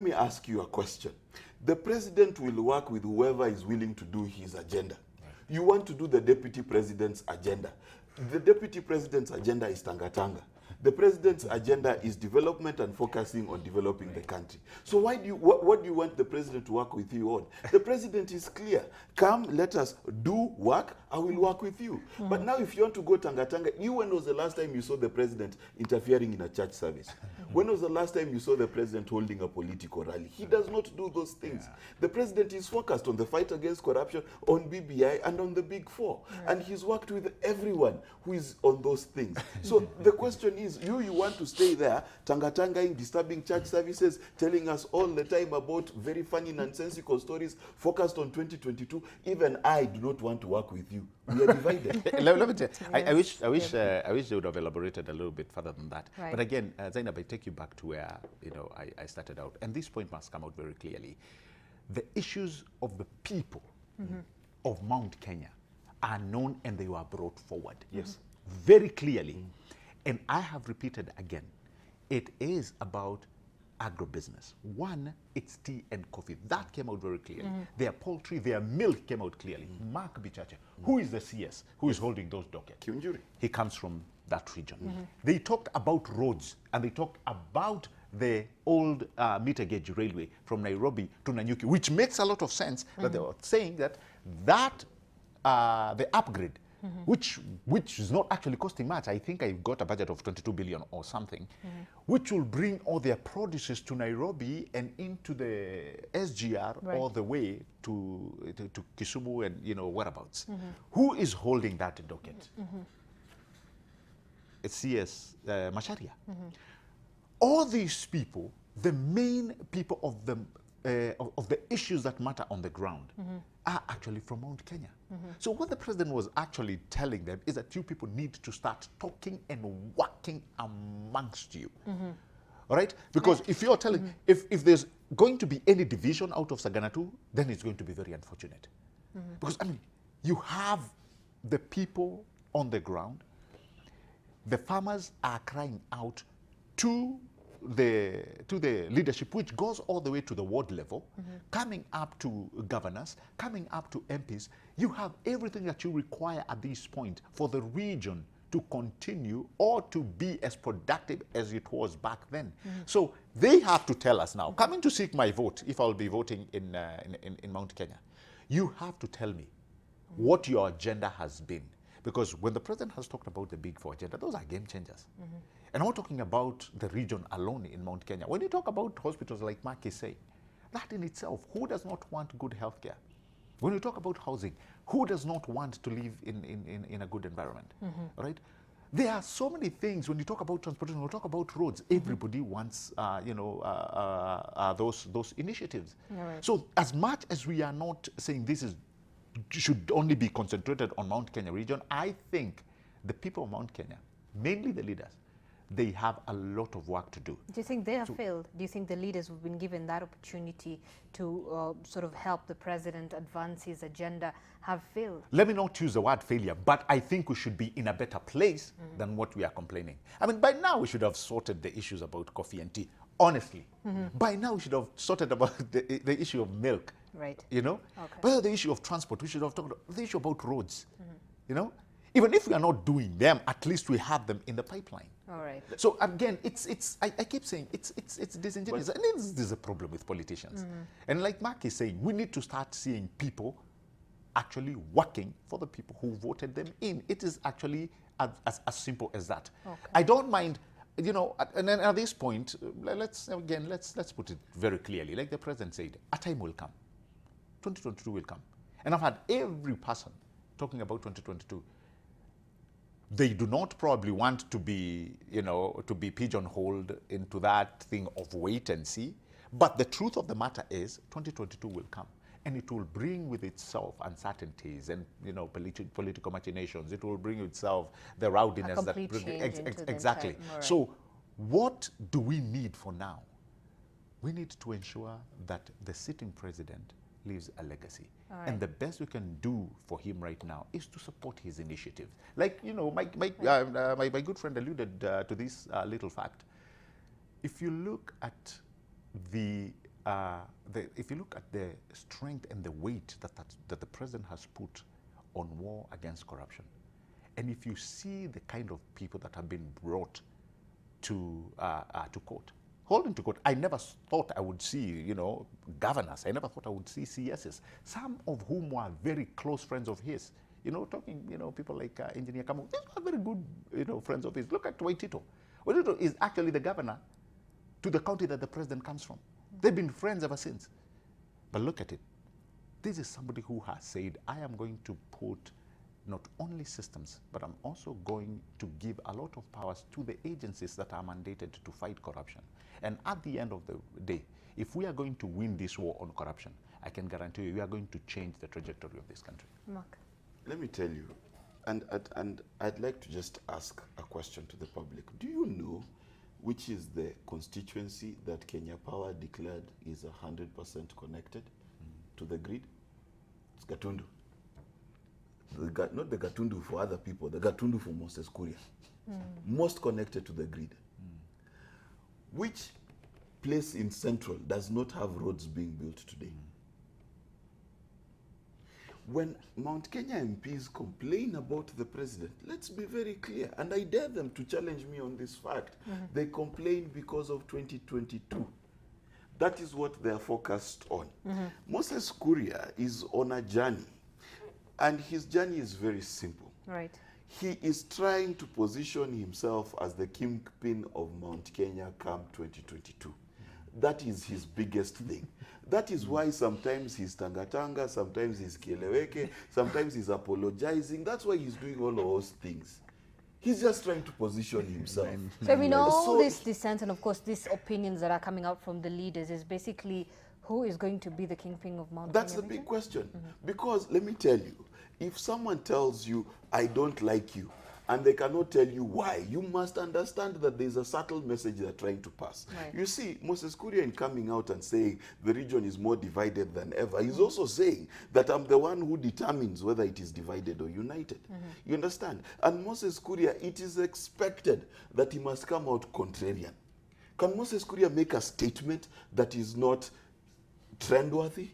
Let me ask you a question. The president will work with whoever is willing to do his agenda. Right. You want to do the deputy president's agenda. The deputy president's agenda is Tanga. The president's agenda is development and focusing on developing the country. So why do you, what do you want the president to work with you on? The president is clear. Come, let us do work, I will work with you. But now if you want to go Tanga, when was the last time you saw the president interfering in a church service? When was the last time you saw the president holding a political rally? He does not do those things. Yeah. The president is focused on the fight against corruption, on BBI, and on the Big Four. Right. And he's worked with everyone who is on those things. So the question is, you want to stay there, Tangatangaing, disturbing church services, telling us all the time about very funny, nonsensical stories focused on 2022. Even I do not want to work with you. We are divided. Let me tell you, I wish they would have elaborated a little bit further than that. Right. But again, Zainab, I take you back to where I started out, and this point must come out very clearly. The issues of the people of Mount Kenya are known and they were brought forward. Yes, very clearly. And I have repeated again, it is about agribusiness. One, it's tea and coffee. That came out very clearly. Their poultry, their milk came out clearly. Mark Bichachi, who is the CS, who is holding those dockets? He comes from that region. They talked about roads, and they talked about the old meter gauge railway from Nairobi to Nanyuki, which makes a lot of sense that they were saying that the upgrade, which is not actually costing much. I think I got a budget of 22 billion or something, which will bring all their produces to Nairobi and into the SGR all the way to Kisumu and whereabouts. Who is holding that docket? It's CS Macharia. All these people, the main people of the issues that matter on the ground are actually from Mount Kenya. So what the president was actually telling them is that you people need to start talking and working amongst you. All right? Because if you're telling, if there's going to be any division out of Saganatu, then it's going to be very unfortunate. Because, I mean, you have the people on the ground, the farmers are crying out to the leadership, which goes all the way to the ward level, coming up to governors, coming up to MPs. You have everything that you require at this point for the region to continue or to be as productive as it was back then. So they have to tell us now, coming to seek my vote, if I'll be voting in Mount Kenya, you have to tell me what your agenda has been. Because when the president has talked about the Big Four agenda, those are game changers. And we're talking about the region alone in Mount Kenya. When you talk about hospitals like Mark is saying, that in itself, who does not want good health care? When you talk about housing, who does not want to live in a good environment, right? There are so many things. When you talk about transportation, when you talk about roads, everybody wants, those initiatives. Right. So as much as we are not saying this should only be concentrated on Mount Kenya region, I think the people of Mount Kenya, mainly the leaders, they have a lot of work to do. Do you think they have failed? Do you think the leaders who've been given that opportunity to sort of help the president advance his agenda have failed? Let me not use the word failure, but I think we should be in a better place than what we are complaining. I mean, by now we should have sorted the issues about coffee and tea. Honestly, by now we should have sorted about the issue of milk. Right. But the issue of transport, we should have talked about the issue about roads. Even if we are not doing them, at least we have them in the pipeline. All right. So again, I keep saying it's disingenuous, and this is a problem with politicians. And like Mark is saying, we need to start seeing people actually working for the people who voted them in. It is actually as simple as that. Okay. I don't mind. And then at this point, let's put it very clearly. Like the president said, a time will come. 2022 will come. And I've had every person talking about 2022. They do not probably want to be, to be pigeonholed into that thing of wait and see. But the truth of the matter is 2022 will come. And it will bring with itself uncertainties and political machinations. It will bring with itself the rowdiness that exactly. Right. So what do we need for now? We need to ensure that the sitting president leaves a legacy. Right. And the best we can do for him right now is to support his initiatives. Like, my good friend alluded to this little fact. If you look at the if you look at the strength and the weight that the president has put on war against corruption, and if you see the kind of people that have been brought to court, holding to court, I never thought I would see, governors. I never thought I would see CSs, some of whom were very close friends of his. Talking, people like Engineer Kamu, these are very good, friends of his. Look at Waitito. Waitito is actually the governor to the county that the president comes from. They've been friends ever since. But look at it. This is somebody who has said, I am going to put not only systems, but I'm also going to give a lot of powers to the agencies that are mandated to fight corruption. And at the end of the day, if we are going to win this war on corruption, I can guarantee you we are going to change the trajectory of this country. Mark. Let me tell you, and I'd like to just ask a question to the public. Do you know which is the constituency that Kenya Power declared is 100% connected to the grid? It's Gatundu. Not the Gatundu for other people, the Gatundu for Moses Kuria. Most connected to the grid. Which place in Central does not have roads being built today? When Mount Kenya MPs complain about the president, let's be very clear, and I dare them to challenge me on this fact. They complain because of 2022. That is what they are focused on. Moses Kuria is on a journey, and his journey is very simple. Right. He is trying to position himself as the kingpin of Mount Kenya come 2022. That is his biggest thing. That is why sometimes he's tangatanga, sometimes he's kieleweke, sometimes he's apologizing. That's why he's doing all of those things. He's just trying to position himself. So we know all this dissent and of course these opinions that are coming out from the leaders is basically who is going to be the kingpin of Mount Kenya. That's the big question. Because let me tell you, if someone tells you, I don't like you, and they cannot tell you why, you must understand that there's a subtle message they're trying to pass. Right. You see, Moses Kuria in coming out and saying the region is more divided than ever, he's also saying that I'm the one who determines whether it is divided or united. You understand? And Moses Kuria, it is expected that he must come out contrarian. Can Moses Kuria make a statement that is not trendworthy?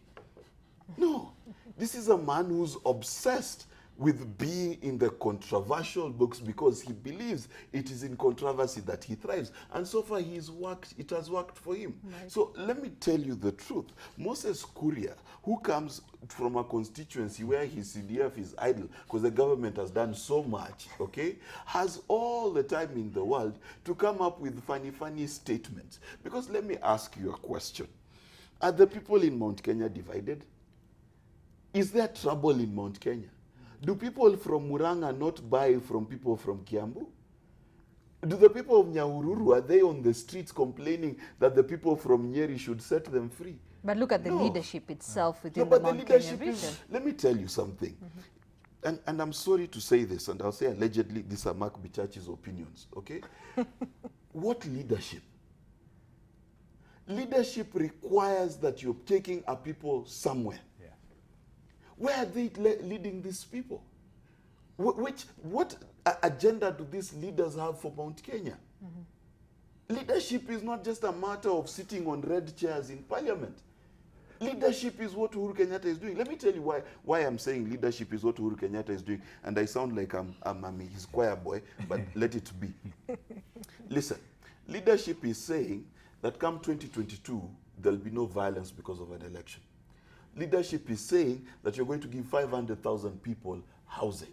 No. This is a man who's obsessed with being in the controversial books because he believes it is in controversy that he thrives. And so far it has worked for him. Right. So let me tell you the truth. Moses Kuria, who comes from a constituency where his CDF is idle because the government has done so much, okay, has all the time in the world to come up with funny statements. Because let me ask you a question. Are the people in Mount Kenya divided? Is there trouble in Mount Kenya? Do people from Murang'a not buy from people from Kiambu? Do the people of Nyahururu, are they on the streets complaining that the people from Nyeri should set them free? But look at the leadership itself within the Mount Kenya region. Let me tell you something. And I'm sorry to say this, and I'll say allegedly these are Mark Bichachi's opinions, okay? What leadership? Leadership requires that you're taking a people somewhere. Where are they leading these people? What agenda do these leaders have for Mount Kenya? Leadership is not just a matter of sitting on red chairs in parliament. Leadership is what Uhuru Kenyatta is doing. Let me tell you why I'm saying leadership is what Uhuru Kenyatta is doing. And I sound like I'm his choir boy, but let it be. Listen, leadership is saying that come 2022, there'll be no violence because of an election. Leadership is saying that you're going to give 500,000 people housing.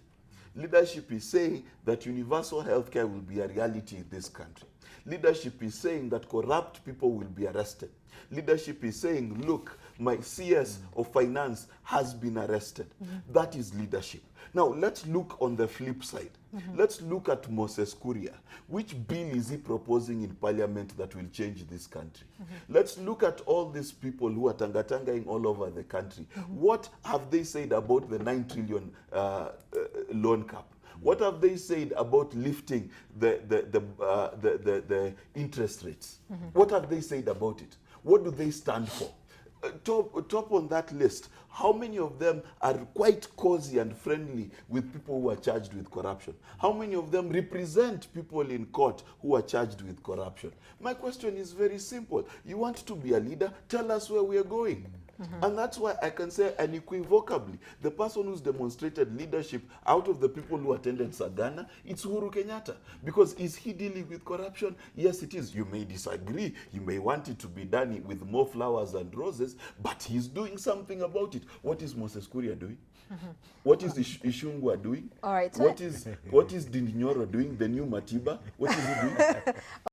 Leadership is saying that universal health care will be a reality in this country. Leadership is saying that corrupt people will be arrested. Leadership is saying, look, my CS of finance has been arrested. That is leadership. Now, let's look on the flip side. Let's look at Moses Kuria. Which bill is he proposing in parliament that will change this country? Let's look at all these people who are tangatangaing all over the country. What have they said about the 9 trillion loan cap? What have they said about lifting the interest rates? What have they said about it? What do they stand for? top on that list, how many of them are quite cozy and friendly with people who are charged with corruption? How many of them represent people in court who are charged with corruption? My question is very simple. You want to be a leader? Tell us where we are going. And that's why I can say unequivocally, the person who's demonstrated leadership out of the people who attended Sagana, it's Uhuru Kenyatta. Because is he dealing with corruption? Yes, it is. You may disagree. You may want it to be done with more flowers and roses, but he's doing something about it. What is Moses Kuria doing? What is Ishungwa doing? All right. So what is Dindinyoro doing? The new Matiba? What is he doing?